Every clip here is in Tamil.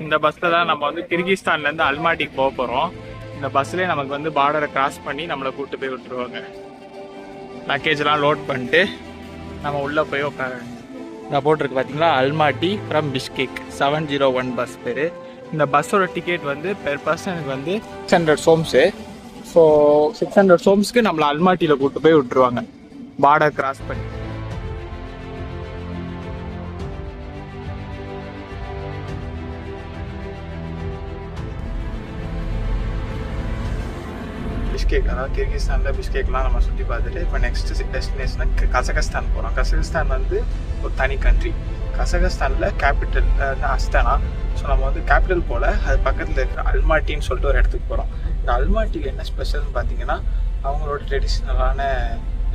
இந்த பஸ்ஸில் தான் நம்ம வந்து கிர்கிஸ்தான்லேருந்து அல்மாட்டிக்கு போக போகிறோம். இந்த பஸ்லேயே நமக்கு வந்து பார்டரை கிராஸ் பண்ணி நம்மளை கூப்பிட்டு போய் விட்டுருவாங்க. லக்கேஜ்லாம் லோட் பண்ணிட்டு நம்ம உள்ளே போய் உட்கார. இந்த போட்டிருக்கு பார்த்தீங்களா, அல்மாட்டி ஃப்ரம் பிஷ்கேக் 701 பஸ் பேர். இந்த பஸ்ஸோட டிக்கெட் வந்து பெர் பர்சனுக்கு வந்து 600 சோம்ஸு. ஸோ 600 சோம்ஸ்க்கு நம்மளை அல்மாட்டியில் கூப்பிட்டு போய் விட்டுருவாங்க பார்டர் கிராஸ் பண்ணி. பிஷ்கேக், அதாவது கிர்கிஸ்தானில் பிஷ்கேக்லாம் நம்ம சுற்றி பார்த்துட்டு இப்போ நெக்ஸ்ட் டெஸ்டினேஷனாக கசகஸ்தான் போகிறோம். கசகஸ்தான் வந்து ஒரு தனி கண்ட்ரி. கசகஸ்தானில் கேபிட்டல் அஸ்தானா. ஸோ நம்ம வந்து கேபிட்டல் போல் அது பக்கத்தில் இருக்கிற அல்மாட்டின்னு சொல்லிட்டு ஒரு இடத்துக்கு போகிறோம். இந்த அல்மாட்டியில் என்ன ஸ்பெஷல்னு பார்த்தீங்கன்னா அவங்களோட ட்ரெடிஷ்னலான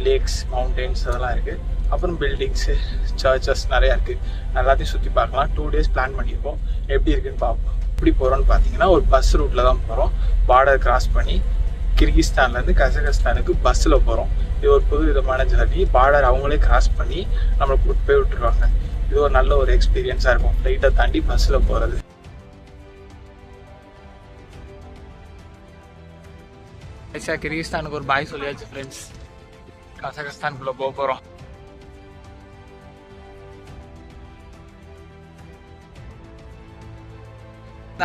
லேக்ஸ், மவுண்டெயின்ஸ் அதெல்லாம் இருக்குது. அப்புறம் பில்டிங்ஸு, சர்ச்சஸ் நிறையா இருக்குது. எல்லாத்தையும் சுற்றி பார்க்கலாம். 2 days பிளான் பண்ணியிருக்கோம். எப்படி இருக்குன்னு பார்ப்போம். எப்படி போகிறோன்னு பார்த்தீங்கன்னா ஒரு பஸ் ரூட்டில் தான் போகிறோம். பார்டர் கிராஸ் பண்ணி கிர்கிஸ்தான்லேருந்து கசகஸ்தானுக்கு பஸ்ஸில் போகிறோம். இது ஒரு புது விதமான ஜர்னி. பார்டர் அவங்களே கிராஸ் பண்ணி நம்மளை கூப்பிட்டு போய் விட்டுருவாங்க. இது ஒரு நல்ல ஒரு எக்ஸ்பீரியன்ஸாக இருக்கும், ஃப்ளைட்டை தாண்டி பஸ்ஸில் போகிறது. கிர்கிஸ்தானுக்கு ஒரு பாய் சொல்லியாச்சு ஃப்ரெண்ட்ஸ். கசகஸ்தானுக்குள்ளே போக போகிறோம்.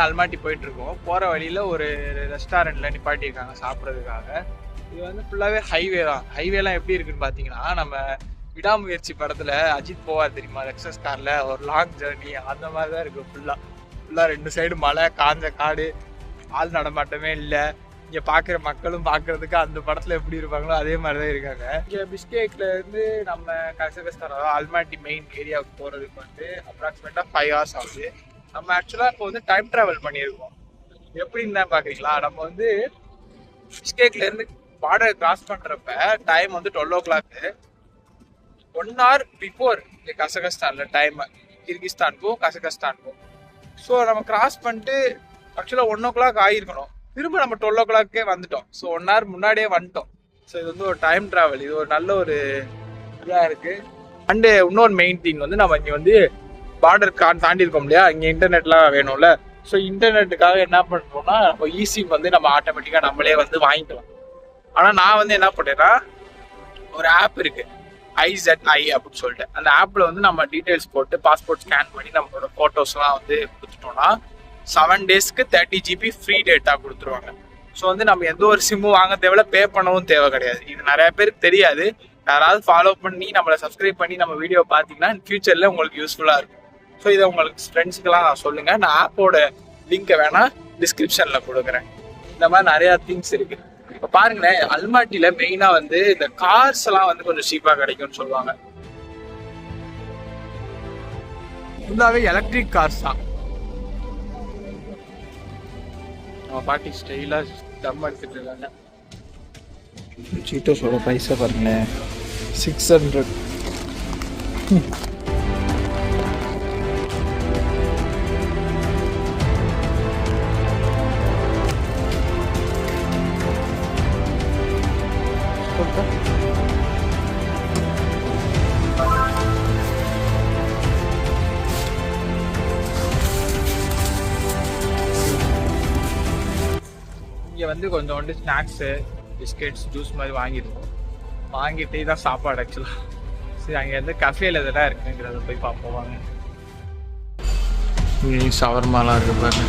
அல்மாட்டி போயிட்டு இருக்கோம். போற வழியில ஒரு ரெஸ்டாரண்ட்ல நிப்பாட்டியிருக்காங்க சாப்பிட்றதுக்காக. இது வந்து ஃபுல்லாவே ஹைவே தான். ஹைவேலாம் எப்படி இருக்குன்னு பாத்தீங்கன்னா, நம்ம விடாமுயற்சி படத்துல அஜித் போவார் தெரியுமா, லெக்ஸஸ் கார்ல ஒரு லாங் ஜேர்னி, அந்த மாதிரிதான் இருக்கு. ஃபுல்லா 2 சைடு மலை, காஞ்ச காடு, ஆள் நடமாட்டமே இல்லை. இங்க பாக்குற மக்களும் பாக்குறதுக்கு அந்த படத்துல எப்படி இருப்பாங்களோ அதே மாதிரிதான் இருக்காங்க. இங்க பிஷ்கேக்ல இருந்து நம்ம கசகஸ்தான் அல்மாட்டி மெயின் ஏரியாவுக்கு போறதுக்கு வந்து அப்ராக்சிமேட்டா 5 hours ஆகுது. நம்ம ஆக்சுவலாக இப்போ வந்து டைம் ட்ராவல் பண்ணியிருக்கோம். எப்படின்னு தான் பார்க்குறீங்களா, நம்ம வந்து பிஷ்கேக்ல இருந்து பார்டர் கிராஸ் பண்ணுறப்ப டைம் வந்து 12 o'clock. 1 hour பிஃபோர் கசகஸ்தானில் டைம், கிர்கிஸ்தானுக்கும் கசகஸ்தானுக்கும். ஸோ நம்ம கிராஸ் பண்ணிட்டு ஆக்சுவலாக 1 o'clock ஆகிருக்கணும். திரும்ப நம்ம 12 o'clock வந்துட்டோம். ஸோ 1 hour முன்னாடியே வந்துட்டோம். ஸோ இது வந்து ஒரு டைம் ட்ராவல். இது ஒரு நல்ல ஒரு இதாக இருக்குது. அண்டு இன்னொரு மெயின் திங் வந்து நம்ம இங்கே வந்து பார்டர் தாண்டி இருக்கோம் இல்லையா, இங்கே இன்டர்நெட்லாம் வேணும்ல. ஸோ இன்டர்நெட்டுக்காக என்ன பண்ணுறோம்னா நம்ம ஈஸிம் வந்து நம்ம ஆட்டோமேட்டிக்காக நம்மளே வந்து வாங்கிக்கலாம். ஆனால் நான் வந்து என்ன பண்ணேன்னா ஒரு ஆப் இருக்கு IZI அப்படின்னு சொல்லிட்டு. அந்த ஆப்பில் வந்து நம்ம டீட்டெயில்ஸ் போட்டு பாஸ்போர்ட் ஸ்கேன் பண்ணி நம்மளோட ஃபோட்டோஸ்லாம் வந்து கொடுத்துட்டோம்னா 7 daysக்கு 30 GB ஃப்ரீ டேட்டா கொடுத்துருவாங்க. ஸோ வந்து நம்ம எந்த ஒரு சிம்மும் வாங்க தேவையில்ல, பே பண்ணவும் தேவை கிடையாது. இது நிறைய பேருக்கு தெரியாது. யாராவது ஃபாலோ பண்ணி நம்மளை சப்ஸ்கிரைப் பண்ணி நம்ம வீடியோ பார்த்தீங்கன்னா ஃபியூச்சரில் உங்களுக்கு யூஸ்ஃபுல்லாக இருக்கும். ஸோ இதை உங்களுக்கு ஃப்ரெண்ட்ஸுக்கெல்லாம் நான் சொல்லுங்கள். நான் ஆப்போட லிங்கை வேணால் டிஸ்கிரிப்ஷனில் கொடுக்குறேன். இந்த மாதிரி நிறையா திங்ஸ் இருக்குது. இப்போ பாருங்களேன், அல்மாட்டியில் மெயினாக வந்து இந்த கார்ஸ் எல்லாம் வந்து கொஞ்சம் சீப்பாக கிடைக்கும்னு சொல்லுவாங்க. ஃபுல்லாகவே எலக்ட்ரிக் கார்ஸ் தான். நம்ம பாட்டி ஸ்டைலாக தம் எடுத்துட்டு இருக்காங்க. சீட்டோஸோட ப்ரைஸை பாருங்களேன், 600. இங்கே வந்து கொஞ்சோண்டு ஸ்நாக்ஸு, பிஸ்கெட்ஸ், ஜூஸ் மாதிரி வாங்கிட்டு இதான் சாப்பாடு ஆக்சுவலாக. சரி, அங்கே வந்து கஃபேல இதெல்லாம் இருக்குங்கிறத போய் பார்ப்போம் வாங்க. ஷவர்மாலாம் இருக்கு பாருங்க.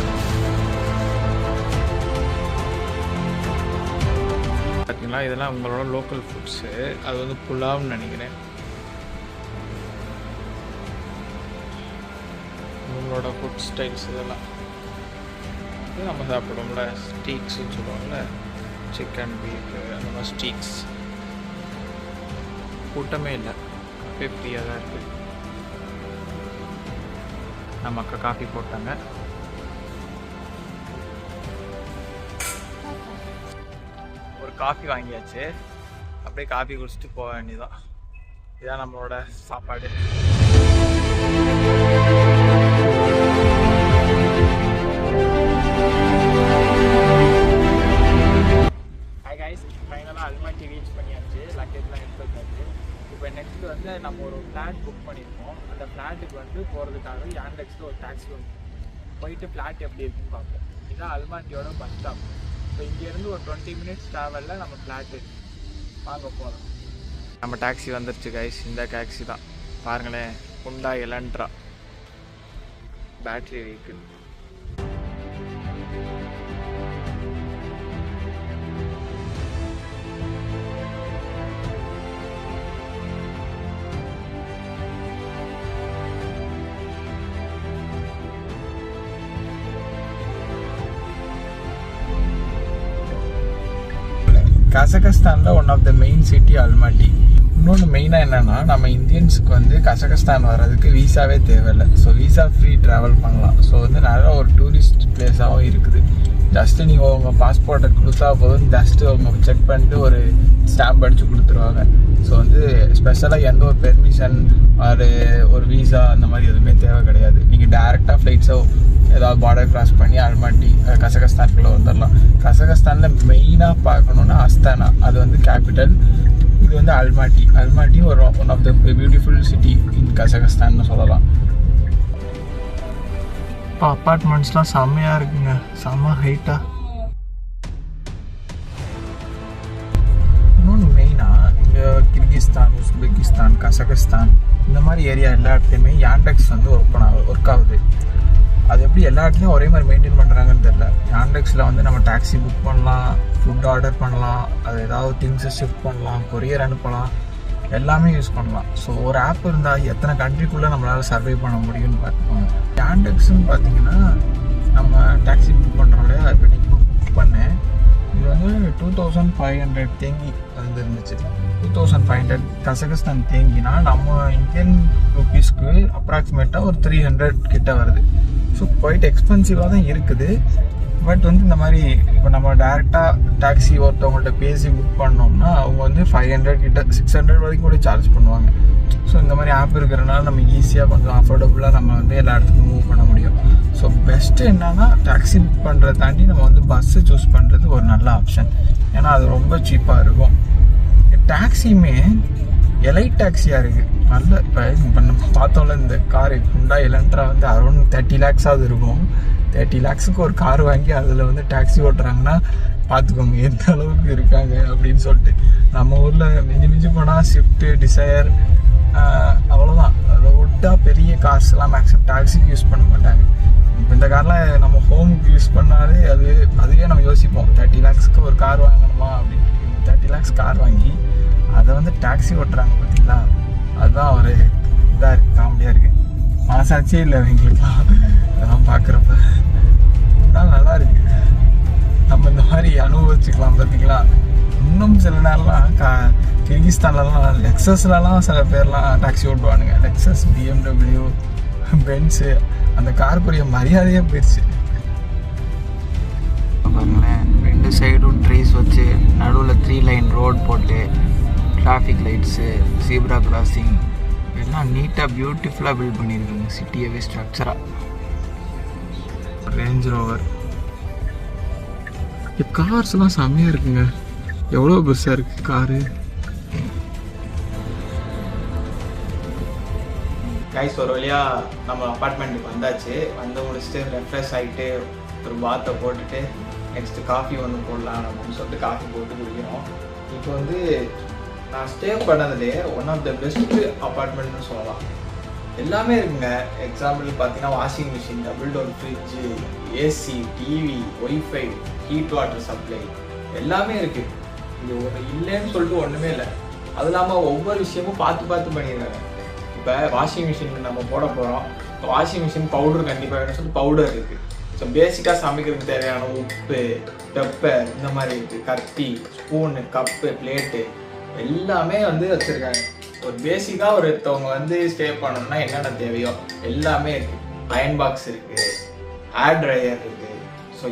பார்த்தீங்களா, இதெல்லாம் உங்களோட லோக்கல் ஃபுட்ஸு. அது வந்து புலாவ்னு நினைக்கிறேன். உங்களோட ஃபுட் ஸ்டைல்ஸ் இதெல்லாம் இது நம்ம சாப்பிடுவோம்ல, ஸ்டீக்ஸ்ன்னு சொல்லுவாங்கள்ல, சிக்கன், பீஃப், அந்த மாதிரி ஸ்டீக்ஸ். கூட்டமே இல்லை, காஃபி ஃப்ரீயாக தான் இருக்குது. நம்ம அக்கா காஃபி போட்டாங்க. ஒரு காஃபி வாங்கியாச்சு. அப்படியே காஃபி குடிச்சிட்டு போக வேண்டியதான். இதுதான் நம்மளோட சாப்பாடு. ஃபைனலாக அல்மாட்டி ரீச் பண்ணியாச்சு. லக்கேஜ்லாம் எடுத்துக்காச்சு. இப்போ நெக்ஸ்ட் வந்து நம்ம ஒரு ஃப்ளாட் புக் பண்ணியிருக்கோம். அந்த ஃப்ளாட்டுக்கு வந்து போகிறதுக்காக யாண்டெக்ஸில் ஒரு டாக்ஸி போயிட்டு ஃப்ளாட் எப்படி இருக்குன்னு பார்ப்போம். இதுதான் அல்மாட்டியோட பஸ் ஸ்டாப். ஸோ இங்கேருந்து ஒரு 20 மினிட்ஸ் ட்ராவலில் நம்ம ஃப்ளாட்டு வாங்க போகிறோம். நம்ம டாக்ஸி வந்துருச்சு கைஸ். இந்த டாக்ஸி தான் பாருங்களேன், ஹுண்டாய் எலன்ட்ரா பேட்ரி வெஹிக்கிள். கசகஸ்தானில் one of the main city Almaty. இன்னொன்று மெயினாக என்னென்னா, நம்ம இந்தியன்ஸுக்கு வந்து கசகஸ்தான் வர்றதுக்கு வீசாவே தேவையில்லை. ஸோ வீசா ஃப்ரீ ட்ராவல் பண்ணலாம். ஸோ வந்து நிறையா ஒரு டூரிஸ்ட் பிளேஸாகவும் இருக்குது. ஜஸ்ட்டு நீங்கள் உங்கள் பாஸ்போர்ட்டை கொடுத்தா போதும், ஜஸ்ட்டு அவங்க செக் பண்ணிட்டு ஒரு ஸ்டாம்ப் அடித்து கொடுத்துருவாங்க. ஸோ வந்து ஸ்பெஷலாக எந்த ஒரு பெர்மிஷன் ஒரு வீசா அந்த மாதிரி எதுவுமே தேவை கிடையாது. நீங்கள் டேரெக்டாக ஃப்ளைட்ஸோ ஏதாவது பார்டர் கிராஸ் பண்ணி அல்மாட்டி கசகஸ்தானுக்குள்ளே வந்துடலாம். கசகஸ்தானில் மெயினாக பார்க்கணுன்னா அஸ்தானா, அது வந்து கேபிட்டல். இது வந்து அல்மாட்டி ஒரு one of the beautiful city in கசகஸ்தான்னு சொல்லலாம். இப்போ அப்பார்ட்மெண்ட்ஸ்லாம் செம்மையாக இருக்குங்க, செம்ம ஹைட்டாக. இன்னொன்று மெயினாக இங்கே கிர்கிஸ்தான், உஸ்பெகிஸ்தான், கசகஸ்தான் இந்த மாதிரி ஏரியா எல்லா இடத்துலையுமே யாண்டெக்ஸ் வந்து ஒர்க் ஆகுது. அது எப்படி எல்லா இடத்துலையும் ஒரே மாதிரி மெயின்டைன் பண்ணுறாங்கன்னு தெரியல. யாண்டெக்ஸில் வந்து நம்ம டாக்ஸி புக் பண்ணலாம், ஃபுட் ஆர்டர் பண்ணலாம், அது ஏதாவது திங்ஸை ஷிஃப்ட் பண்ணலாம், கொரியர் அனுப்பலாம், எல்லாமே யூஸ் பண்ணலாம். ஸோ ஒரு ஆப் இருந்தால் எத்தனை கண்ட்ரிக்குள்ளே நம்மளால் சர்வை பண்ண முடியும்னு பார்த்துக்கோங்க. யாண்டெக்ஸ்ன்னு பார்த்தீங்கன்னா நம்ம டாக்ஸி புக் பண்ணுறோம் இல்லையா, இப்போ நீங்கள் புக் பண்ணேன், இது வந்து 2500 தேங்கி வந்து இருந்துச்சு. 2500 கசகஸ்தான் தேங்கினா நம்ம இந்தியன் ருபீஸ்க்கு அப்ராக்சிமேட்டாக ஒரு 300 கிட்ட வருது. ஸோ குவைட் எக்ஸ்பென்சிவாக தான் இருக்குது. பட் வந்து இந்த மாதிரி இப்போ நம்ம டேரெக்டாக டாக்ஸி ஒருத்தவங்கள்ட்ட பேசி புக் பண்ணோம்னா அவங்க வந்து 500 கிட்ட 600 வரைக்கும் கூட சார்ஜ் பண்ணுவாங்க. ஸோ இந்த மாதிரி ஆப் இருக்கிறனால நம்ம ஈஸியாக கொஞ்சம் அஃபோர்டபுளாக நம்ம வந்து எல்லா இடத்துக்கும் மூவ் பண்ண முடியும். ஸோ பெஸ்ட்டு என்னன்னா, டாக்ஸி புக் பண்ணுறதை தாண்டி நம்ம வந்து பஸ்ஸு சூஸ் பண்ணுறது ஒரு நல்ல ஆப்ஷன். ஏன்னா அது ரொம்ப சீப்பாக இருக்கும். டாக்ஸியுமே எலைட் டாக்ஸியாக இருக்குது. நல்ல இப்போ நம்ம பார்த்தோம்ல இந்த கார் ஹுண்டாய் எலன்ட்ரா வந்து அரௌண்ட் 30 lakhs இருக்கும். 30 lakhsக்கு ஒரு கார் வாங்கி அதில் வந்து டாக்ஸி ஓட்டுறாங்கன்னா பார்த்துக்கோங்க எந்த அளவுக்கு இருக்காங்க அப்படின்னு சொல்லிட்டு. நம்ம ஊரில் மிஞ்சி போனால் ஸ்விஃப்ட்டு, டிசையர், அவ்வளோதான். அதை விட்டா பெரிய கார்ஸ்லாம் மேக்ஸிமம் டாக்ஸிக்கு யூஸ் பண்ண மாட்டாங்க. இப்போ இந்த கார்லாம் நம்ம ஹோமுக்கு யூஸ் பண்ணாலே அதுவே நம்ம யோசிப்போம் 30 lakhsக்கு ஒரு கார் வாங்கணுமா அப்படின்னு. 30 lakhs கார் வாங்கி அதை வந்து டாக்ஸி ஓட்டுறாங்க பார்த்தீங்களா, அதுதான் ஒரு இதாக இருக்குது, காமெடியாக இருக்குது. மனசாட்சியே இல்லை எங்களுக்குலாம் அதெல்லாம் பார்க்குறப்ப. அதனால் நல்லா இருக்குது, நம்ம இந்த மாதிரி அனுபவிச்சுக்கலாம் பார்த்தீங்களா. இன்னும் சில நேரம்லாம் கிர்கிஸ்தான்லலாம் லெக்ஸஸ்லலாம் சில பேர்லாம் டாக்ஸி ஓட்டுவானுங்க. லெக்ஸஸ், BMW, பென்ஸு, அந்த காருக்குரிய மரியாதையே போயிடுச்சு. பாருங்களேன், 2 சைடும் ட்ரீஸ் வச்சு நடுவில் 3 லைன் ரோட் போட்டு டிராஃபிக் லைட்ஸு, ஜீப்ரா கிராசிங் எல்லாம் நீட்டாக பியூட்டிஃபுல்லாக பில்ட் பண்ணியிருக்காங்க சிட்டியவே ஸ்ட்ரக்சராக. ரேஞ்ச் ரோவர் கார்ஸ்லாம் செம்மையாக இருக்குங்க. எவ்வளோ பெருசாக இருக்குது காரு. கைஸ் ஒரு வழியாக நம்ம அப்பார்ட்மெண்ட்டுக்கு வந்தாச்சு. வந்து முடிச்சுட்டு ரெஃப்ரெஷ் ஆகிட்டு ஒரு பாத்தை போட்டுட்டு நெக்ஸ்ட்டு காஃபி ஒன்று போடலாம் அப்படின்னு சொல்லிட்டு காஃபி போட்டு குடிக்கிறோம். இப்போ வந்து நான் ஸ்டே பண்ணதுலேயே ஒன் ஆஃப் த பெஸ்ட்டு அப்பார்ட்மெண்ட்னு சொல்லலாம். எல்லாமே இருக்குங்க. எக்ஸாம்பிள் பார்த்தீங்கன்னா washing machine, double door fridge, AC, TV, wifi, heat water supply எல்லாமே இருக்குது. இது ஒரு இல்லைன்னு சொல்லிட்டு ஒன்றுமே இல்லை. அது இல்லாமல் ஒவ்வொரு விஷயமும் பார்த்து பண்ணிடுறாங்க. இப்போ வாஷிங் மிஷின் நம்ம போட போகிறோம். இப்போ வாஷிங் மிஷின் பவுடர் கண்டிப்பாக வேணும்னு சொல்லிட்டு பவுடர் இருக்குது. ஸோ பேசிக்காக சமைக்கிறதுக்கு தேவையான உப்பு, பெப்பர் இந்த மாதிரி இருக்குது. கத்தி, ஸ்பூனு, கப்பு, பிளேட்டு எல்லாமே வந்து வச்சுருக்காங்க. ஒரு பேசிக்காக ஒருத்தவங்க வந்து ஸ்டே பண்ணணும்னா என்னென்ன தேவையோ எல்லாமே இருக்குது. அயன் பாக்ஸ் இருக்குது, ஹேர் ட்ரையர் இருக்குது. ஸோ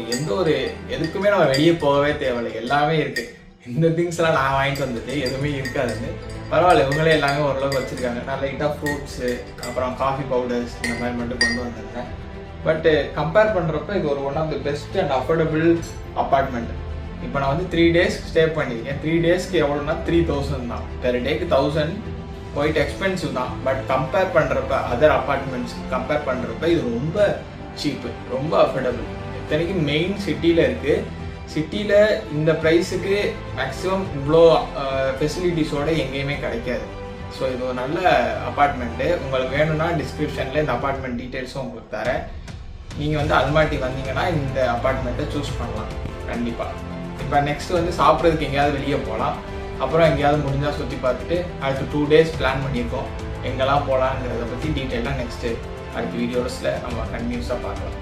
எதுக்குமே நம்ம வெளியே போகவே தேவையில்லை, எல்லாமே இருக்குது. இந்த திங்ஸ்லாம் நான் வாங்கிட்டு வந்துட்டு எதுவுமே இருக்காதுன்னு பரவாயில்ல, இவங்களே எல்லாமே ஓரளவுக்கு வச்சுருக்காங்க. நான் லைட்டாக ஃப்ரூட்ஸு, அப்புறம் காஃபி பவுடர்ஸ் இந்த மாதிரி மட்டும் கொண்டு வந்திருந்தேன். பட் கம்பேர் பண்ணுறப்ப இது ஒரு one of the best and affordable apartment. இப்போ நான் வந்து 3 days ஸ்டே பண்ணியிருக்கேன். 3 daysக்கு எவ்வளோனா 3000 தான். பெர் டேக்கு 1000 குவைட் எக்ஸ்பென்சிவ் தான். பட் கம்பேர் பண்ணுறப்ப அதர் அப்பார்ட்மெண்ட்ஸ் கம்பேர் பண்ணுறப்ப இது ரொம்ப சீப்பு, ரொம்ப அஃபோர்டபுள். இத்தனைக்கும் மெயின் சிட்டியில் இருக்குது. சிட்டியில் இந்த ப்ரைஸுக்கு மேக்ஸிமம் இவ்வளோ ஃபெசிலிட்டிஸோடு எங்கேயுமே கிடைக்காது. ஸோ இது ஒரு நல்ல அப்பார்ட்மெண்ட்டு. உங்களுக்கு வேணும்னா டிஸ்கிரிப்ஷனில் இந்த அப்பார்ட்மெண்ட் டீட்டெயில்ஸும் உங்களுக்கு தரேன். நீங்கள் வந்து அல்மாட்டி வந்தீங்கன்னா இந்த அப்பார்ட்மெண்ட்டை சூஸ் பண்ணலாம் கண்டிப்பாக. இப்போ நெக்ஸ்ட் வந்து சாப்பிட்றதுக்கு எங்கேயாவது வெளியே போகலாம். அப்புறம் எங்கேயாவது முடிஞ்சால் சுற்றி பார்த்துட்டு அடுத்து 2 days பிளான் பண்ணியிருக்கோம். எங்கெல்லாம் போகலாங்கிறத பற்றி டீட்டெயிலாக நெக்ஸ்ட்டு அடுத்த வீடியோஸில் நம்ம கண்டினியூஸாக பார்க்கலாம்.